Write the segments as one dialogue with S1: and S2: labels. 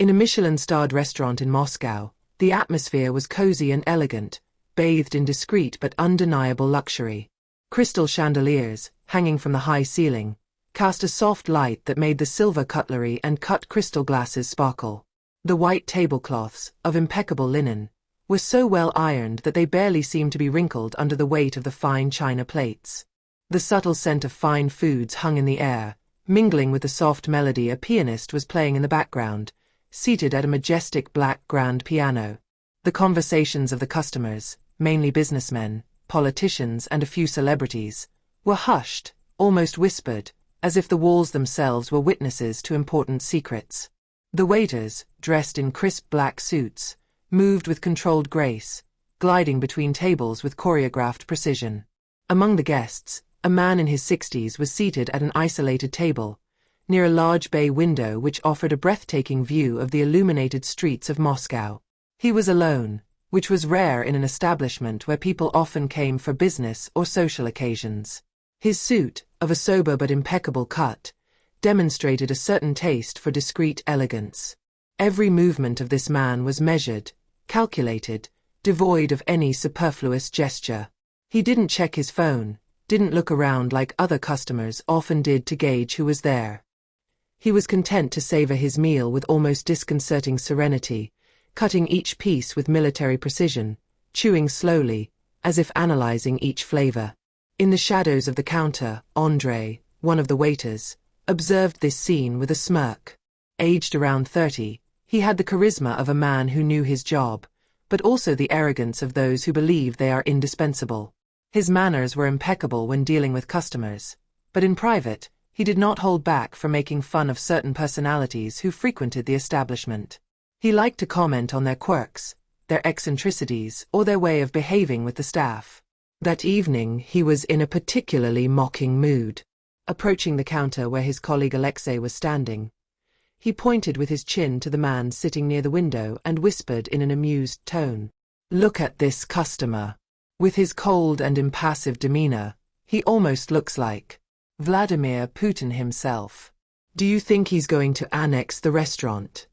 S1: In a Michelin-starred restaurant in Moscow, the atmosphere was cozy and elegant, bathed in discreet but undeniable luxury. Crystal chandeliers, hanging from the high ceiling, cast a soft light that made the silver cutlery and cut crystal glasses sparkle. The white tablecloths, of impeccable linen, were so well ironed that they barely seemed to be wrinkled under the weight of the fine china plates. The subtle scent of fine foods hung in the air, mingling with the soft melody a pianist was playing in the background, seated at a majestic black grand piano. The conversations of the customers, mainly businessmen, politicians and a few celebrities, were hushed, almost whispered, as if the walls themselves were witnesses to important secrets. The waiters, dressed in crisp black suits, moved with controlled grace, gliding between tables with choreographed precision. Among the guests, a man in his 60s was seated at an isolated table, near a large bay window which offered a breathtaking view of the illuminated streets of Moscow. He was alone, which was rare in an establishment where people often came for business or social occasions. His suit, of a sober but impeccable cut, demonstrated a certain taste for discreet elegance. Every movement of this man was measured, calculated, devoid of any superfluous gesture. He didn't check his phone, didn't look around like other customers often did to gauge who was there. He was content to savor his meal with almost disconcerting serenity, cutting each piece with military precision, chewing slowly, as if analyzing each flavor. In the shadows of the counter, Andrei, one of the waiters, observed this scene with a smirk. Aged around 30, he had the charisma of a man who knew his job, but also the arrogance of those who believe they are indispensable. His manners were impeccable when dealing with customers, but in private, he did not hold back from making fun of certain personalities who frequented the establishment. He liked to comment on their quirks, their eccentricities, or their way of behaving with the staff. That evening he was in a particularly mocking mood. Approaching the counter where his colleague Alexei was standing, he pointed with his chin to the man sitting near the window and whispered in an amused tone, "Look at this customer. With his cold and impassive demeanor, he almost looks like Vladimir Putin himself. Do you think he's going to annex the restaurant?"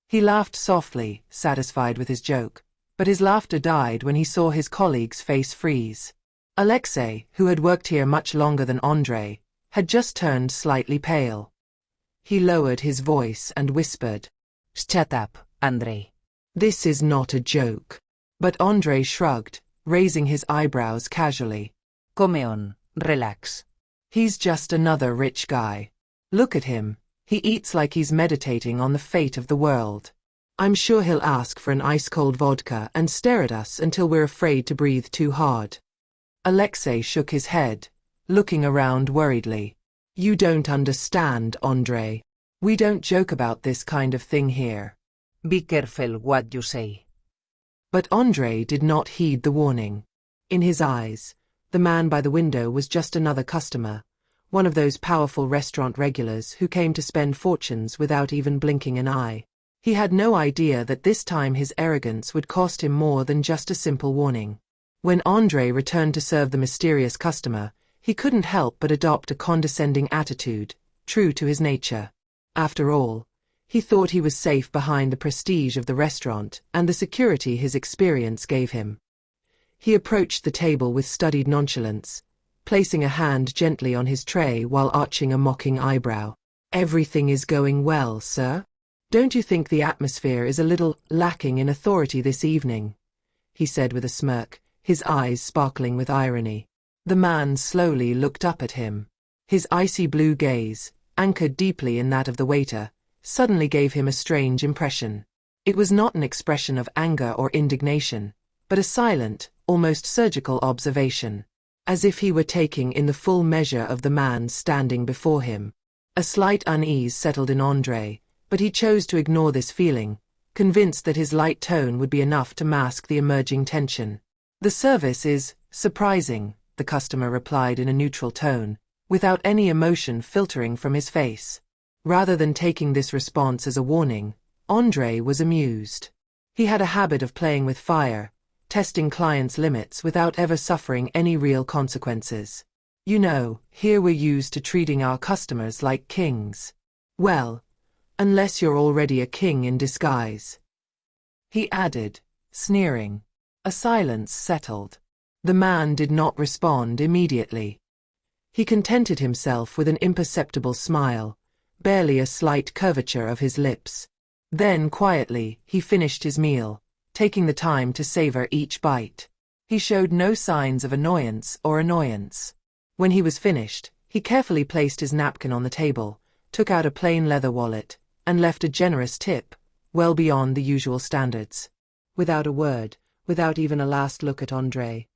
S1: He laughed softly, satisfied with his joke, but his laughter died when he saw his colleague's face freeze. Alexei, who had worked here much longer than Andrei, had just turned slightly pale. He lowered his voice and whispered, "Shut up, Andrei. This is not a joke." But Andrei shrugged, raising his eyebrows casually. "Come on, relax. He's just another rich guy. Look at him, he eats like he's meditating on the fate of the world. I'm sure he'll ask for an ice-cold vodka and stare at us until we're afraid to breathe too hard." Alexei shook his head, looking around worriedly. "You don't understand, Andrei. We don't joke about this kind of thing here. Be careful what you say." But Andrei did not heed the warning. In his eyes, the man by the window was just another customer, one of those powerful restaurant regulars who came to spend fortunes without even blinking an eye. He had no idea that this time his arrogance would cost him more than just a simple warning. When Andrei returned to serve the mysterious customer, he couldn't help but adopt a condescending attitude, true to his nature. After all, he thought he was safe behind the prestige of the restaurant and the security his experience gave him. He approached the table with studied nonchalance, placing a hand gently on his tray while arching a mocking eyebrow. "Everything is going well, sir? Don't you think the atmosphere is a little lacking in authority this evening?" he said with a smirk, his eyes sparkling with irony. The man slowly looked up at him. His icy blue gaze, anchored deeply in that of the waiter, suddenly gave him a strange impression. It was not an expression of anger or indignation, but a silent, almost surgical observation, as if he were taking in the full measure of the man standing before him. A slight unease settled in Andrei, but he chose to ignore this feeling, convinced that his light tone would be enough to mask the emerging tension. "The service is surprising," the customer replied in a neutral tone, without any emotion filtering from his face. Rather than taking this response as a warning, Andrei was amused. He had a habit of playing with fire, testing clients' limits without ever suffering any real consequences. "You know, here we're used to treating our customers like kings. Well, Unless you're already a king in disguise. He added, sneering. A silence settled. The man did not respond immediately. He contented himself with an imperceptible smile, barely a slight curvature of his lips. Then quietly, he finished his meal, taking the time to savor each bite. He showed no signs of annoyance. When he was finished, he carefully placed his napkin on the table, took out a plain leather wallet, and left a generous tip, well beyond the usual standards. Without a word, without even a last look at Andrei,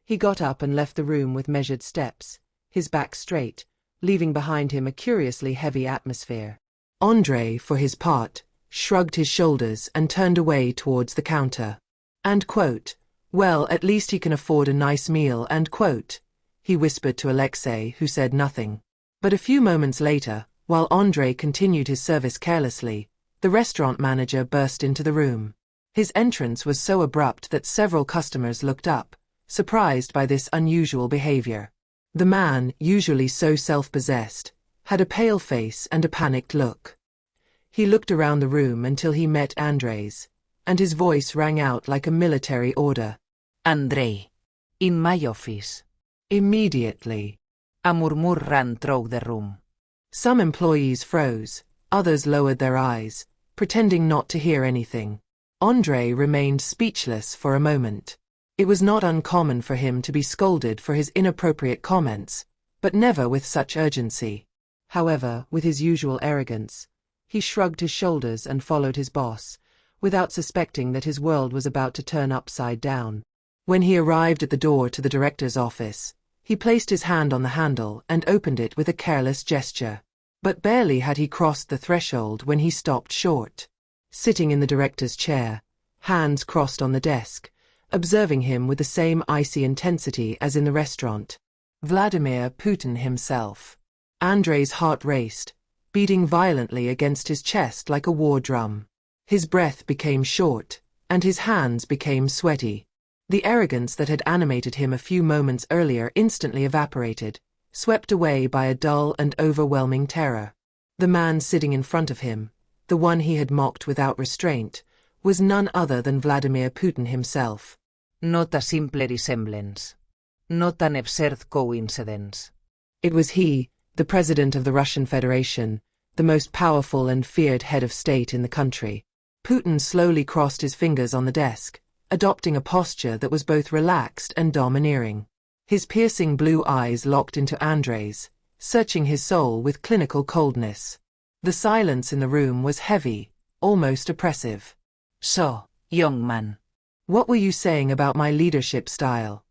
S1: he got up and left the room with measured steps, his back straight, leaving behind him a curiously heavy atmosphere. Andrei, for his part, shrugged his shoulders and turned away towards the counter. And quote, "Well, at least he can afford a nice meal," and quote, he whispered to Alexei, who said nothing. But a few moments later, while Andrei continued his service carelessly, the restaurant manager burst into the room. His entrance was so abrupt that several customers looked up, surprised by this unusual behavior. The man, usually so self-possessed, had a pale face and a panicked look. He looked around the room until he met Andrei's, and his voice rang out like a military order.
S2: "Andrei, in my office."
S1: Immediately.
S2: A murmur ran through the room.
S1: Some employees froze, others lowered their eyes, pretending not to hear anything. Andrei remained speechless for a moment. It was not uncommon for him to be scolded for his inappropriate comments, but never with such urgency. However, with his usual arrogance, he shrugged his shoulders and followed his boss, without suspecting that his world was about to turn upside down. When he arrived at the door to the director's office, he placed his hand on the handle and opened it with a careless gesture. But barely had he crossed the threshold when he stopped short. Sitting in the director's chair, hands crossed on the desk, observing him with the same icy intensity as in the restaurant. Vladimir Putin himself. Andrei's heart raced, beating violently against his chest like a war drum. His breath became short, and his hands became sweaty. The arrogance that had animated him a few moments earlier instantly evaporated, swept away by a dull and overwhelming terror. The man sitting in front of him, the one he had mocked without restraint, was none other than Vladimir Putin himself.
S2: Not a simple resemblance. Not an absurd coincidence.
S1: It was he, the president of the Russian Federation, the most powerful and feared head of state in the country. Putin slowly crossed his fingers on the desk, adopting a posture that was both relaxed and domineering. His piercing blue eyes locked into Andrei's, searching his soul with clinical coldness. The silence in the room was heavy, almost oppressive.
S2: "So, young man.
S1: What were you saying about my leadership style?"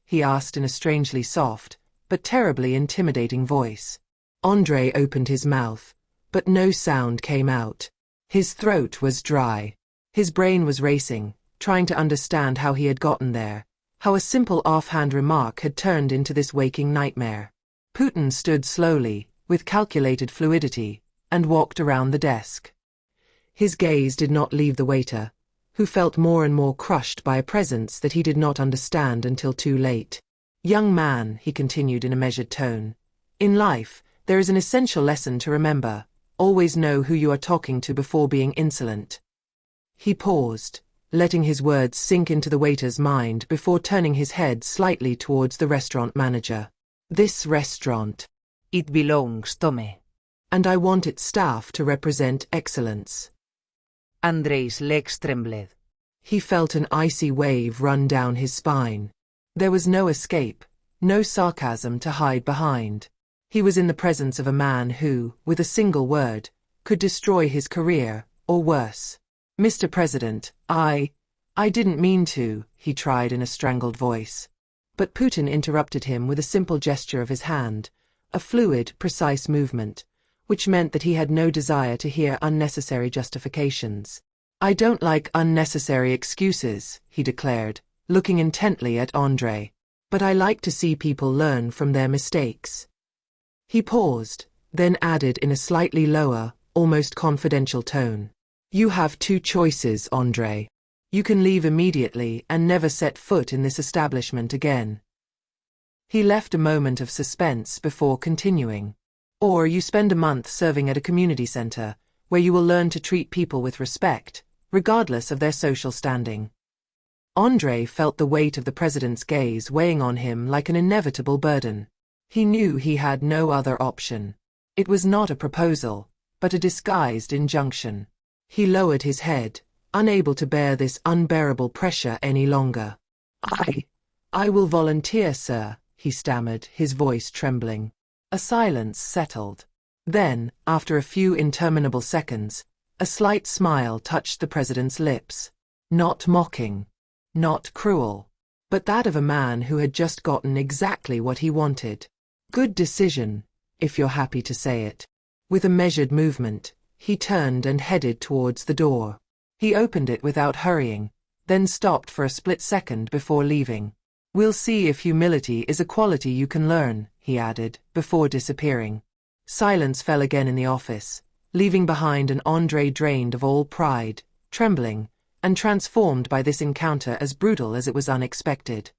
S1: he asked in a strangely soft, but terribly intimidating voice. Andrei opened his mouth, but no sound came out. His throat was dry. His brain was racing, trying to understand how he had gotten there, how a simple offhand remark had turned into this waking nightmare. Putin stood slowly, with calculated fluidity, and walked around the desk. His gaze did not leave the waiter, who felt more and more crushed by a presence that he did not understand until too late. "Young man," he continued in a measured tone, "in life, there is an essential lesson to remember. Always know who you are talking to before being insolent." He paused, letting his words sink into the waiter's mind before turning his head slightly towards the restaurant manager. "This restaurant,
S2: It belongs to me."
S1: and I want its staff to represent excellence."
S2: Andrei's legs trembled.
S1: He felt an icy wave run down his spine. There was no escape, no sarcasm to hide behind. He was in the presence of a man who, with a single word, could destroy his career, or worse. "Mr. President, I didn't mean to," he tried in a strangled voice. But Putin interrupted him with a simple gesture of his hand, a fluid, precise movement, which meant that he had no desire to hear unnecessary justifications. "I don't like unnecessary excuses," he declared, looking intently at Andrei. "But I like to see people learn from their mistakes." He paused, then added in a slightly lower, almost confidential tone, "You have two choices, Andrei. You can leave immediately and never set foot in this establishment again." He left a moment of suspense before continuing. "Or you spend a month serving at a community center, where you will learn to treat people with respect, regardless of their social standing. Andrei felt the weight of the president's gaze weighing on him like an inevitable burden. He knew he had no other option. It was not a proposal, but a disguised injunction. He lowered his head, unable to bear this unbearable pressure any longer. I will volunteer, sir, he stammered, his voice trembling. A silence settled. Then, after a few interminable seconds, a slight smile touched the president's lips. Not mocking, not cruel, but that of a man who had just gotten exactly what he wanted. Good decision, if you're happy to say it. With a measured movement, he turned and headed towards the door. He opened it without hurrying, then stopped for a split second before leaving. We'll see if humility is a quality you can learn, he added, before disappearing. Silence fell again in the office, leaving behind an Andrei drained of all pride, trembling, and transformed by this encounter as brutal as it was unexpected.